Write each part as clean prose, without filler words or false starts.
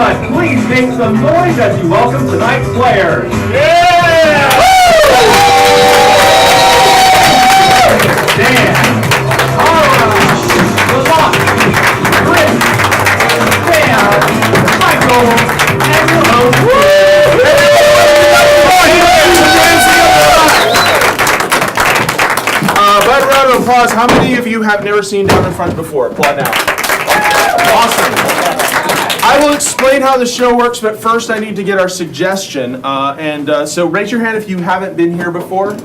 but please make some noise as you welcome tonight's players. Yeah! Dan, Tara, Lamont, Chris, Sam, Michael, and your host, By round of applause, how many of you have never seen Down in Front before? Applaud now. Awesome. I will explain how the show works, but first I need to get our suggestion. So raise your hand if you haven't been here before.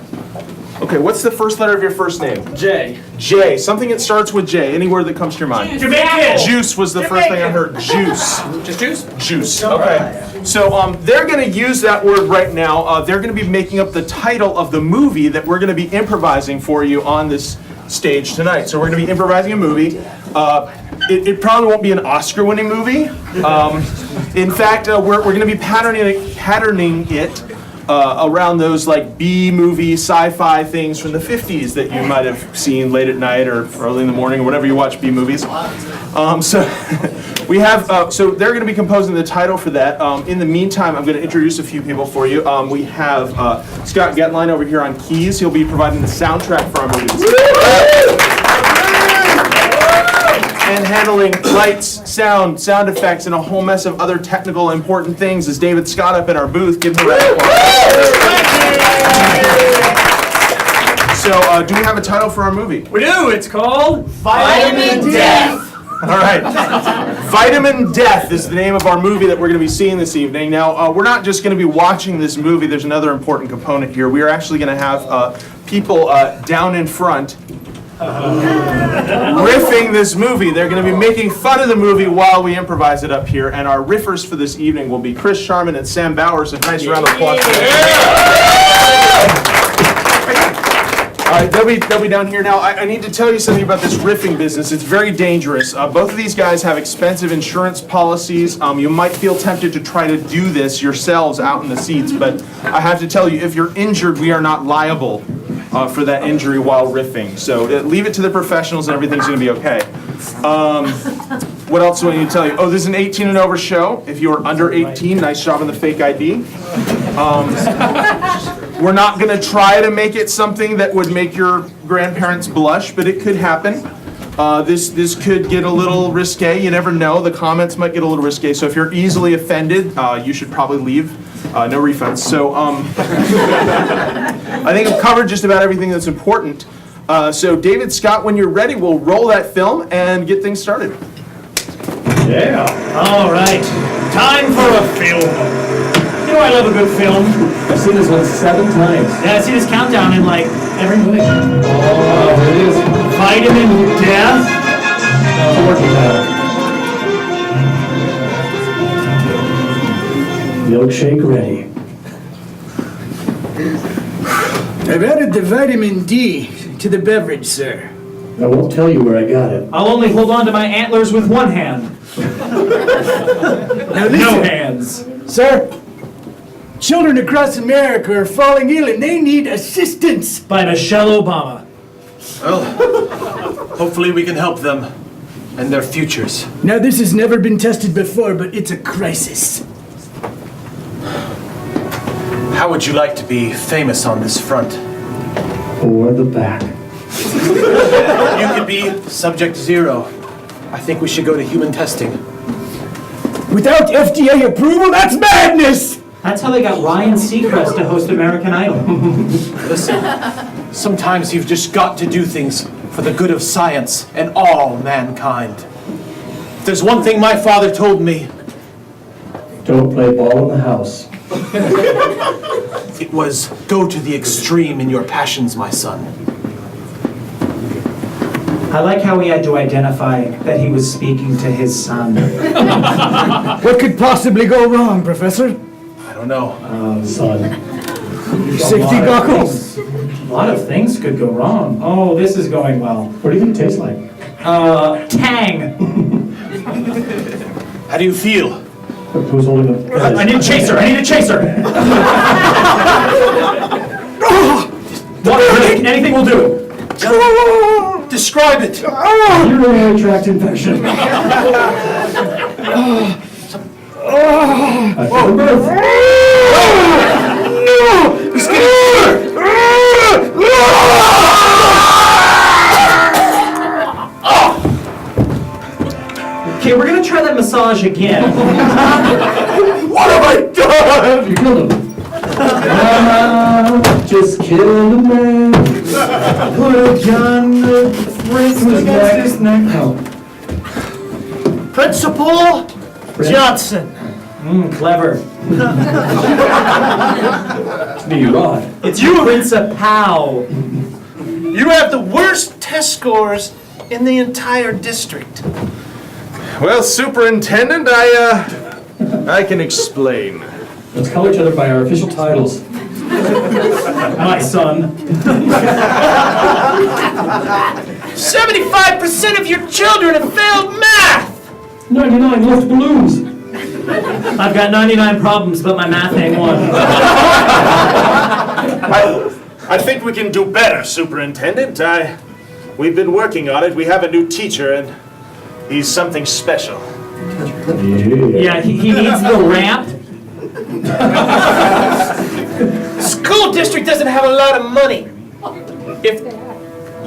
Okay, what's the first letter of your first name? J. J. Something that starts with J. Any word that comes to your mind. Jamaican. Juice was the first thing I heard. Juice. Just juice? Juice. Okay. So they're going to use that word right now. They're going to be making up the title of the movie that we're going to be improvising for you on this stage tonight. So we're going to be improvising a movie. It probably won't be an Oscar-winning movie. In fact, we're going to be patterning it around those like B-movie sci-fi things from the 50s that you might have seen late at night or early in the morning or whenever you watch B-movies. So we have, so they're going to be composing the title for that. In the meantime, I'm going to introduce a few people for you. We have Scott Getline over here on keys. He'll be providing the soundtrack for our movies. And handling lights, sound effects, and a whole mess of other technical important things is David Scott up in our booth. Give him a round of applause. So, do we have a title for our movie? We do. It's called Vitamin Death. All right. Vitamin Death is the name of our movie that we're going to be seeing this evening. Now, we're not just going to be watching this movie. There's another important component here. We are actually going to have people down in front riffing this movie. They're going to be making fun of the movie while we improvise it up here. And our riffers for this evening will be Chris Sharman and Sam Bowers. A nice round of applause. All right, they'll be down here now. I need to tell you something about this riffing business. It's very dangerous. Both of these guys have expensive insurance policies. You might feel tempted to try to do this yourselves out in the seats, but I have to tell you, if you're injured, we are not liable for that injury while riffing. So leave it to the professionals and everything's going to be okay. What else do I need to tell you? Oh, this is an 18 and over show. If you are under 18, nice job on the fake ID. We're not going to try to make it something that would make your grandparents blush, but it could happen. This could get a little risque. You never know. The comments might get a little risque. So if you're easily offended, you should probably leave. No refunds. So I think I've covered just about everything that's important. So David Scott, when you're ready, we'll roll that film and get things started. Yeah. All right. Time for a film. You know I love a good film. I've seen this one 7 times. Yeah, I see this countdown in like every movie. Oh, there it is. Vitamin Death. Milkshake ready. I've added the vitamin D to the beverage, sir. I won't tell you where I got it. I'll only hold on to my antlers with one hand. Now listen, No hands. sir. Children across America are falling ill and they need assistance. By Michelle Obama. Well, hopefully we can help them and their futures. Now this has never been tested before, but it's a crisis. How would you like to be famous on this front? Or the back. You could be subject 0. I think we should go to human testing. Without FDA approval, that's madness! That's how they got Ryan Seacrest to host American Idol. Listen, sometimes you've just got to do things for the good of science and all mankind. If there's one thing my father told me, Don't play ball in the house. it was go to the extreme in your passions, my son. I like how he had to identify that he was speaking to his son. What could possibly go wrong, Professor? I don't know. Son. Safety goggles. A lot of things could go wrong. Oh, this is going well. What do you think it tastes like? Tang. How do you feel? Who's holding the... I need a chaser. I need a chaser. Anything will do. Describe it. Urinary tract infection. I feel birth. He's getting Okay, we're gonna try that massage again. What have I done? You killed him. Just killed a man. Put a gun to his neck. No. Principal Johnson. Clever. It's me, Rod. It's you, Principal. You have the worst test scores in the entire district. Well, Superintendent, I can explain. Let's call each other by our official titles. My son. 75% of your children have failed math! 99 left balloons. I've got 99 problems, but my math ain't one. I think we can do better, Superintendent. We've been working on it. We have a new teacher, and he's something special. Yeah, he needs the ramp. School district doesn't have a lot of money. If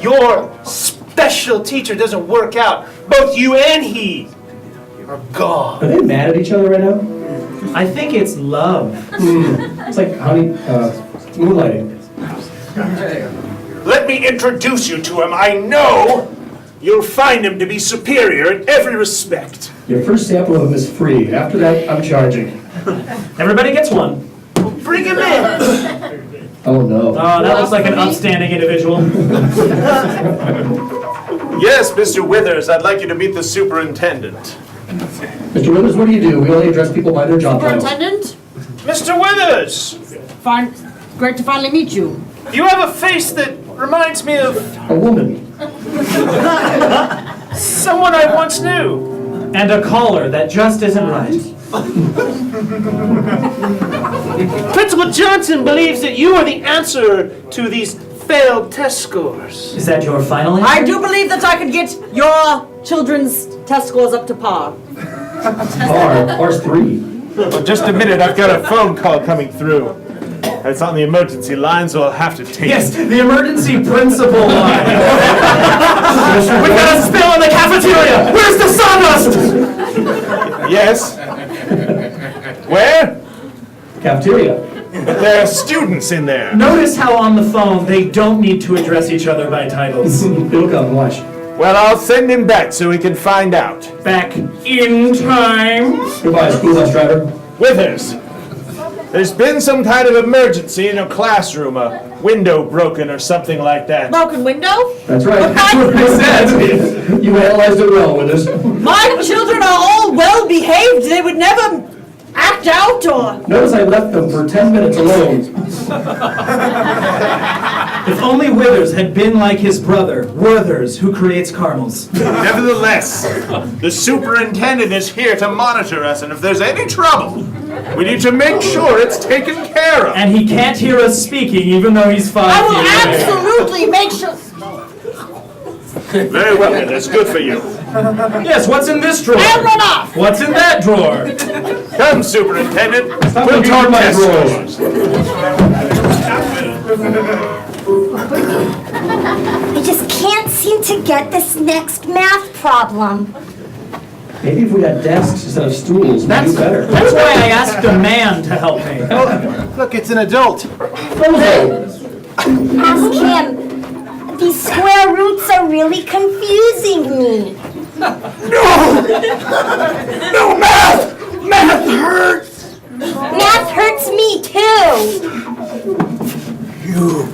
your special teacher doesn't work out, both you and he are gone. Are they mad at each other right now? I think it's love. It's like moonlighting. Let me introduce you to him. I know you'll find him to be superior in every respect. Your first sample of them is free. After that, I'm charging. Everybody gets one. Bring him in. Oh no. Oh, that looks like an upstanding individual. Yes, Mr. Withers, I'd like you to meet the superintendent. Mr. Withers, what do? We only address people by their job titles. Superintendent, Mr. Withers! fine. Great to finally meet you. You have a face that reminds me of A woman. someone I once knew. And a collar that just isn't right. Principal Johnson believes that you are the answer to these failed test scores. Is that your final answer? I do believe that I could get your children's test scores up to par. Par's 3. Well, just a minute, I've got a phone call coming through. It's on the emergency line, so I'll have to take Yes, it. the emergency principal line. We got a spill in the cafeteria. Where's the sawdust? Yes? Where? Cafeteria. There are students in there. Notice how on the phone they don't need to address each other by titles. It'll come, watch. Well, I'll send him back so he can find out. Back in time. Goodbye, school bus driver. Withers, there's been some kind of emergency in a classroom, a window broken or something like that. Broken window? That's right. That's what I said. You analyzed it well, Withers. My children are all well behaved. They would never act out or... Notice I left them for 10 minutes alone. If only Withers had been like his brother, Werther's, who creates caramels. Nevertheless, the superintendent is here to monitor us, and if there's any trouble, we need to make sure it's taken care of. And he can't hear us speaking, even though he's 5 I will feet away. absolutely make sure... Very well, then, that's good for you. Yes, what's in this drawer? And run off! What's in that drawer? Come, superintendent. Stop We'll looking talk at my test drawers. I just can't seem to get this next math problem. Maybe if we had desks instead of stools, we'd do better. That's why I asked a man to help me. Look, it's an adult. Ask him. These square roots are really confusing me. No, math! Math hurts! Math hurts me too. You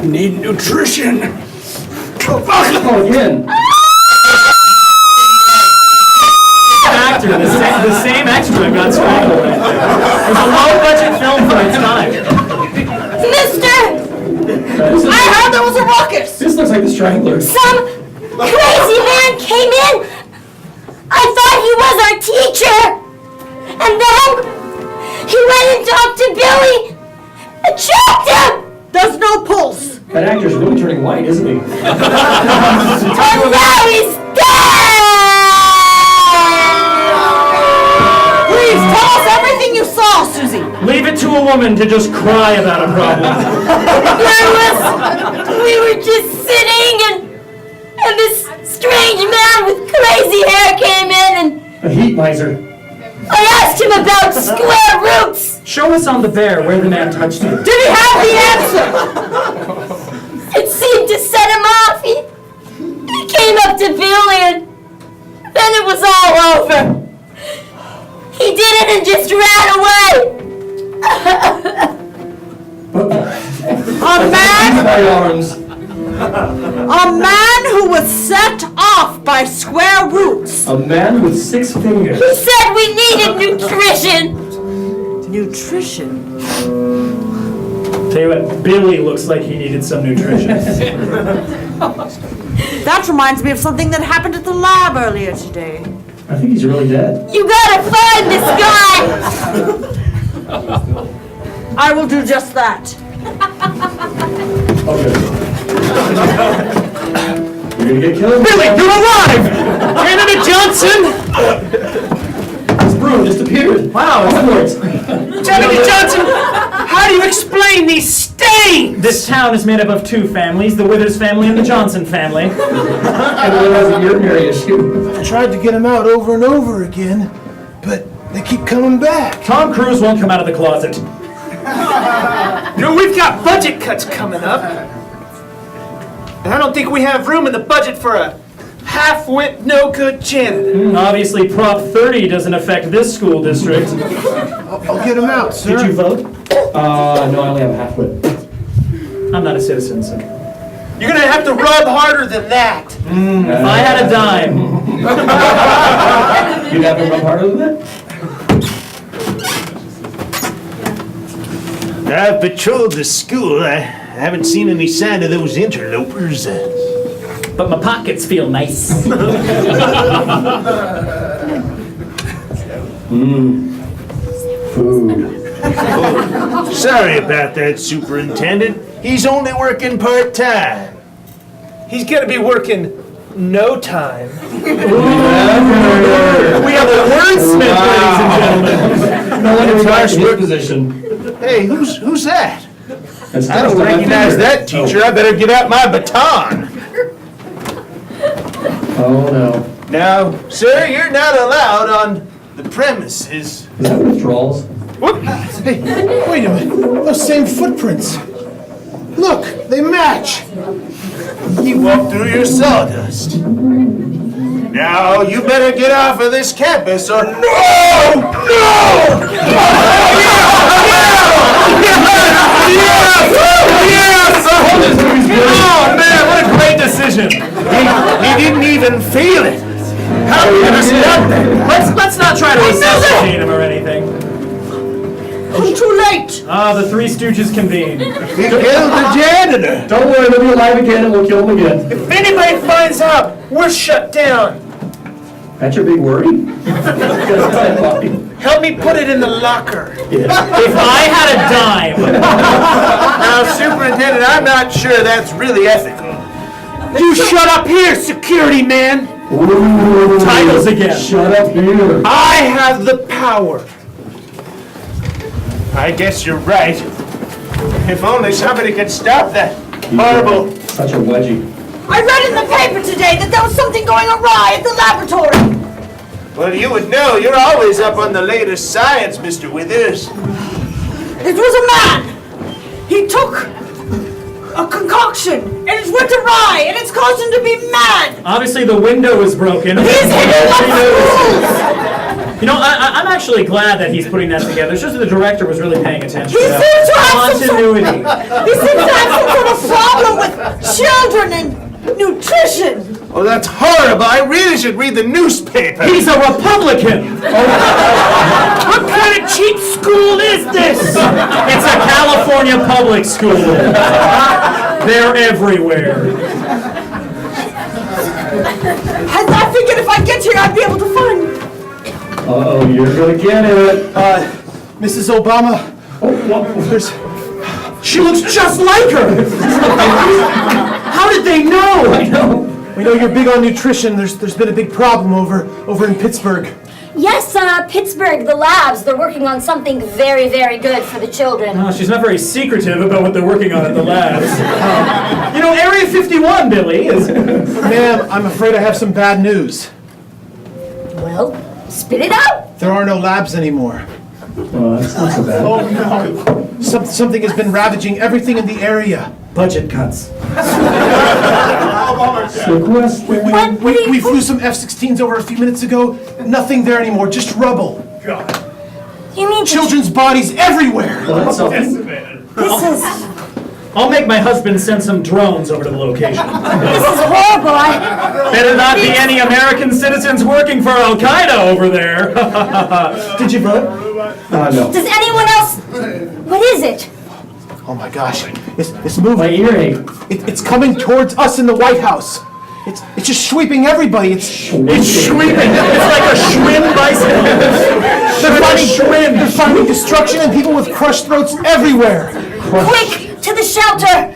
need nutrition. Oh, again. Actor, the same extra got strangled. It was a low-budget film for its time. Mister! I heard there was a ruckus! This looks like the Strangler. Some crazy man came in. I thought he was our teacher. And then he went and talked to Billy and choked him. There's no pulse. That actor's really turning white, isn't he? And now he's dead. Please tell a woman to just cry about a problem? We were just sitting and this strange man with crazy hair came in and A heat miser. I asked him about square roots. Show us on the bear where the man touched you. Did he have the answer? It seemed to set him off. He came up to Billy and then it was all over. He did it and just ran away. A man, My arms. a man who was set off by square roots. A man with 6 fingers. He said we needed nutrition. Nutrition. Tell you what, Billy looks like he needed some nutrition. That reminds me of something that happened at the lab earlier today. I think he's really dead. You gotta find this guy. I will do just that. Okay. You're gonna get killed. Billy, you're alive! Canada Johnson! This broom just appeared. Wow, it works. Canada Johnson, how do you explain these stains? This town is made up of 2 families, the Withers family and the Johnson family. Everyone has a urinary issue. I tried to get him out over and over again, but they keep coming back. Tom Cruise won't come out of the closet. You know, we've got budget cuts coming up. And I don't think we have room in the budget for a half-wit, no-good janitor. Obviously, Prop 30 doesn't affect this school district. I'll get him out, sir. Did you vote? No, I only have a half wit. I'm not a citizen, so. You're gonna have to rub harder than that. If I had a dime. You'd have to rub harder than that? I've patrolled the school. I haven't seen any sign of those interlopers. But my pockets feel nice. Food. Sorry about that, Superintendent. He's only working part-time. He's gonna be working no time. We have a wordsmith, ladies and gentlemen. No wonder we got in his position. Hey, who's that? That's I don't recognize that teacher. I better get out my baton. Oh, no. Now, sir, you're not allowed on the premises. Is that withdrawals? Hey, wait a minute. Those same footprints. Look, they match. He walked through your sawdust. Now, you better get off of this campus or... No! Oh man, what a great decision! He didn't even feel it. How did you stop that? Let's not try to assassinate him or anything. It's too late. The Three Stooges convene. He killed the janitor. Don't worry, he'll be alive again and we'll kill him again. If anybody finds out, we're shut down. That's your big worry? Help me put it in the locker. If I had a dime, Now, Superintendent, I'm not sure that's really ethical. You shut up here, security man. titles again. Shut up here. I have the power. I guess you're right. If only somebody could stop that horrible... Such a wedgie. I read in the paper today that there was something going awry at the laboratory. Well, you would know. You're always up on the latest science, Mr. Withers. It was a man. He took a concoction and it went awry and it's caused him to be mad. Obviously, the window is broken. He's hitting up schools. You know, I'm actually glad that he's putting that together. It's just that the director was really paying attention He to that. seems to have some Continuity. He seems to have some sort of problem with children and nutrition. Oh, that's horrible. I really should read the newspaper. He's a Republican! What kind of cheap school is this? It's a California public school. They're everywhere. I figured if I get here, I'd be able to find him. Uh-oh, you're gonna get it. Mrs. Obama, She looks just like her! How did they know? I know. we know you're big on nutrition. There's been a big problem over in Pittsburgh. Yes, Pittsburgh, the labs, they're working on something very, very good for the children. Oh, she's not very secretive about what they're working on at the labs. You know, Area 51, Billy, is... Ma'am, I'm afraid I have some bad news. Well, spit it out. There are no labs anymore. Oh, that's not so bad. Oh no! Something has been ravaging everything in the area. Budget cuts. We flew some F-16s over a few minutes ago. Nothing there anymore, just rubble. You mean Children's bodies everywhere. Well, that's something. this is I'll make my husband send some drones over to the location. horrible. Better not be any American citizens working for Al-Qaeda over there. Did you vote? No. Does anyone else? What is it? Oh my gosh, it's moving. My earache. It's coming towards us in the White House. It's just sweeping everybody. It's sweeping. It's like a Schwinn bicycle. They're finding destruction and people with crushed throats everywhere. Quick, to the shelter.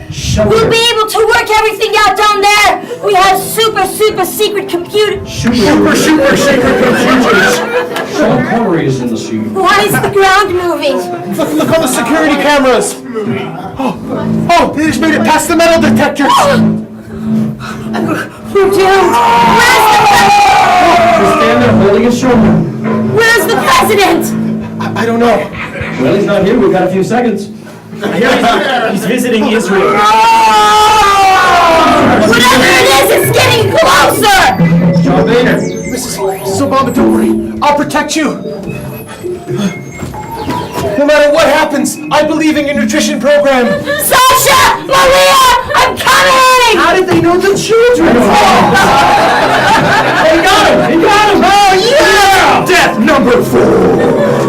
We'll be able to work everything out down there. We have super secret computer. Super secret computers. Sean Connery is in the scene. Why is the ground moving? Look on the security cameras. Oh, they just made it past the metal detectors. We're doomed. He's standing there holding his shoulder. Where's the president? I don't know. Well, he's not here. We've got a few seconds. I hear he's visiting Israel. Whatever it is, it's getting closer. John Boehner. Mrs. Obama, don't worry. I'll protect you. No matter what happens, I believe in your nutrition program. Sasha! Maria! I'm coming! How did they know the children? He got him! Oh, yeah! Death number 4!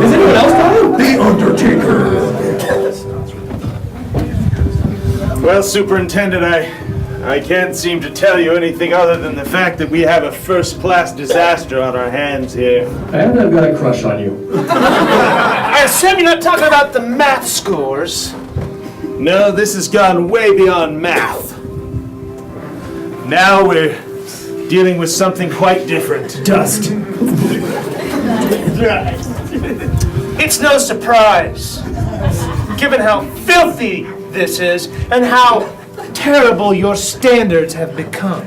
Is anyone else coming? The Undertaker. Well, Superintendent, I can't seem to tell you anything other than the fact that we have a first-class disaster on our hands here. And I've got a crush on you. I assume you're not talking about the math scores. No, this has gone way beyond math. Now we're dealing with something quite different. Dust. It's no surprise, given how filthy this is and how terrible your standards have become.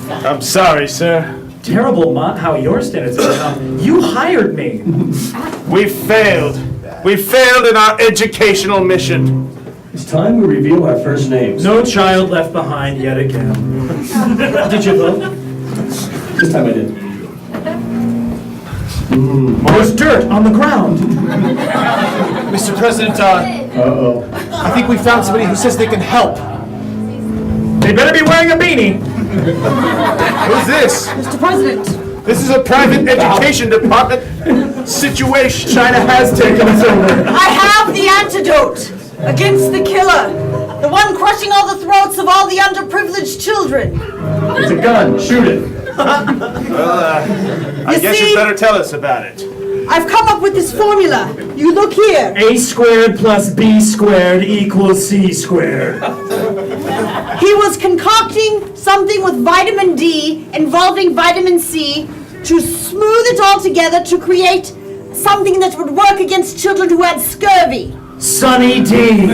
I'm sorry, sir. Terrible, how your standards have become. You hired me. We failed. We failed in our educational mission. It's time we reveal our first names. No child left behind yet again. Did you vote? This time I did. There's dirt on the ground. Mr. President, Uh-oh. I think we found somebody who says they can help. They better be wearing a beanie. Who's this? Mr. President, This is a private education department situation. China has taken us over. I have the antidote against the killer. The one crushing all the throats of all the underprivileged children. It's a gun. Shoot it. I guess see- you better tell us about it. I've come up with this formula. You look here. A squared plus B squared equals C squared. He was concocting something with vitamin D involving vitamin C to smooth it all together to create something that would work against children who had scurvy. Sunny D.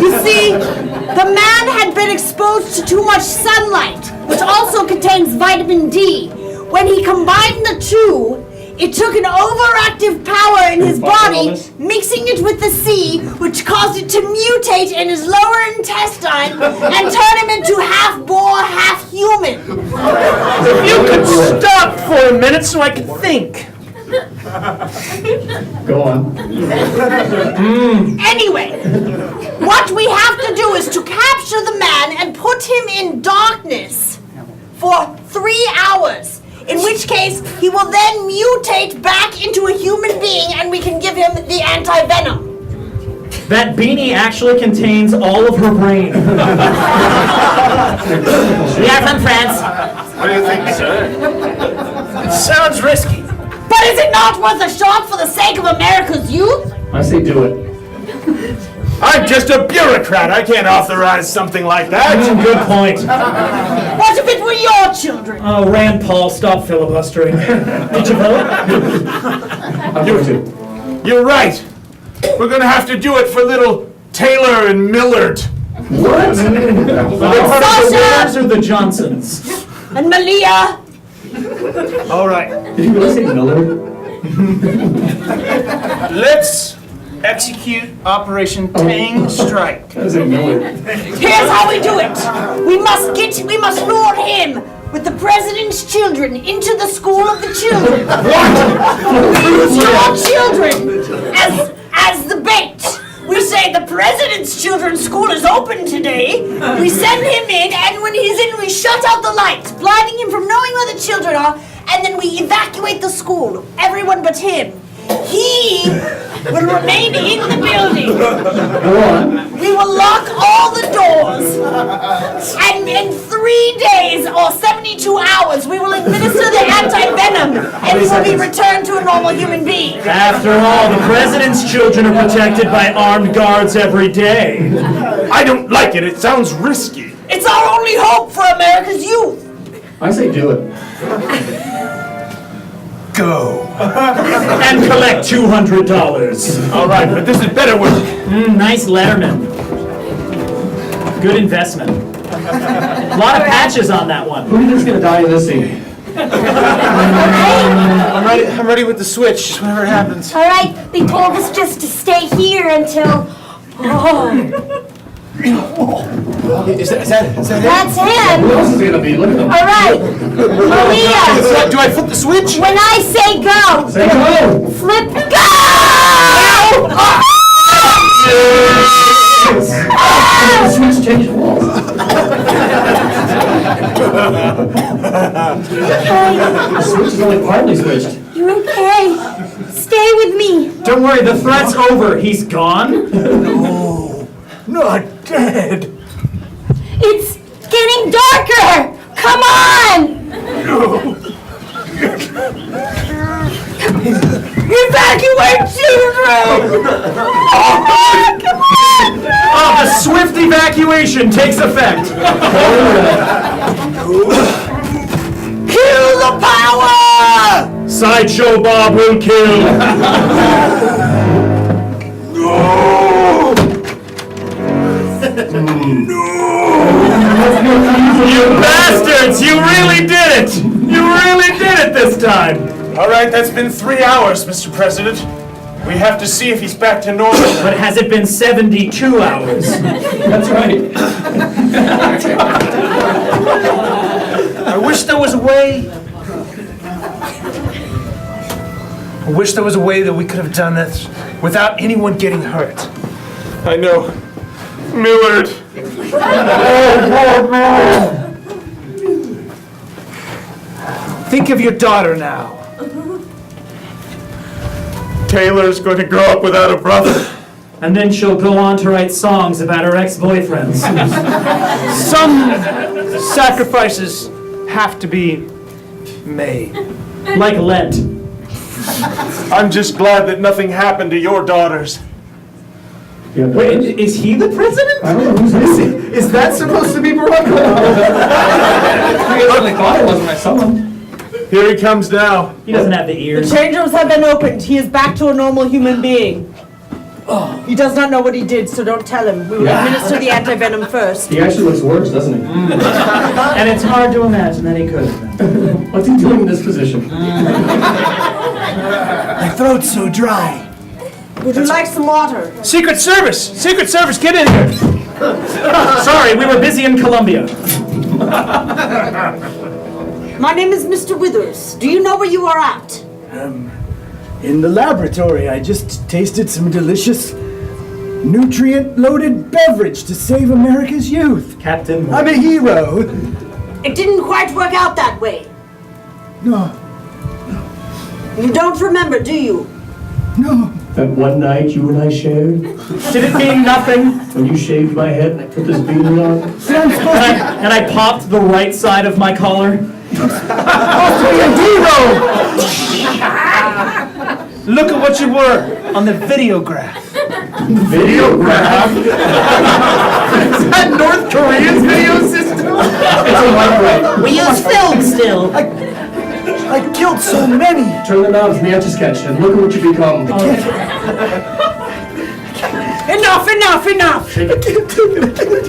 You see, the man had been exposed to too much sunlight, which also contains vitamin D. When he combined the two, it took an overactive power in his body, mixing it with the C, which caused it to mutate in his lower intestine and turn him into half boar, half human. If you could stop for a minute so I could think. Go on. Anyway, what we have to do is to capture the man and put him in darkness for 3 hours. In which case, he will then mutate back into a human being and we can give him the anti-venom. That beanie actually contains all of her brain. We are from France. What do you think, sir? Sounds risky. But is it not worth a shot for the sake of America's youth? I say do it. I'm just a bureaucrat. I can't authorize something like that. Good point. What if it were your children? Oh, Rand Paul, stop filibustering. Did you vote? You're right. We're gonna have to do it for little Taylor and Millard. What? Sasha! Or the Johnsons? And Malia? All right. Did you really say Miller? Let's execute Operation Tang Strike. That was a Miller. Here's how we do it. We must lure him with the president's children into the school of the children. We use your children as the bait. We say the president's children's school is open today. We send him in, and when he's in, we shut out the lights, blinding him from knowing where the children are, and then we evacuate the school, everyone but him. He will remain in the building. We will lock all the doors. And in 3 days or 72 hours, we will administer the anti-venom and he will be returned to a normal human being. After all, the president's children are protected by armed guards every day. I don't like it. It sounds risky. It's our only hope for America's youth. I say do it. Go. And collect $200. All right, but this is better work. Nice Letterman. Good investment. A lot of patches on that one. Who do you think's gonna die in this scene? I'm ready with the switch, just whenever it happens. All right, they told us just to stay here until... Is that That's it? him! Who else is gonna be? Look at them. All right, Malia, Do I flip the switch? when I say go, Say go! flip go! The switch changed walls. The switch is only partly switched. You're okay. Stay with me. Don't worry, the threat's over. He's gone. Not dead. It's getting darker. Come on! Evacuate children! Come on! Oh, the swift evacuation takes effect. Kill the power! Sideshow Bob will kill. You bastards! You really did it! You really did it this time! All right, that's been 3 hours, Mr. President. We have to see if he's back to normal. But has it been 72 hours? That's right. I wish there was a way. I wish there was a way that we could have done this without anyone getting hurt. I know. Millard. Think of your daughter now. Taylor's going to grow up without a brother. And then she'll go on to write songs about her ex-boyfriends. Some sacrifices have to be made. Like Lent. I'm just glad that nothing happened to your daughters. Yeah, Wait, is he the president? I don't know who's this. Is that supposed to be Barack Obama? I certainly thought it was when I saw him. Here he comes now. He doesn't have the ears. Change rooms have been opened. He is back to a normal human being. He does not know what he did, so don't tell him. We will administer the anti-venom first. He actually looks worse, doesn't he? And it's hard to imagine that he could have been. What's he doing in this position? My throat's so dry. Would you like some water? Secret Service! Secret Service, get in here! Sorry, we were busy in Colombia. My name is Mr. Withers. Do you know where you are at? In the laboratory, I just tasted some delicious, nutrient-loaded beverage to save America's youth. Captain. I'm a hero. It didn't quite work out that way. No, You don't remember, do you? no. That one night you and I shared, Did it mean nothing? when you shaved my head and I put this beanie on. And I popped the right side of my collar. Look at what you were on the videograph. Videograph? Is that North Korea's video system? It's a microwave. We use film still. I killed so many. Turn the knobs in the Etch-a-Sketch and look at what you become. Enough, enough, enough. Take it.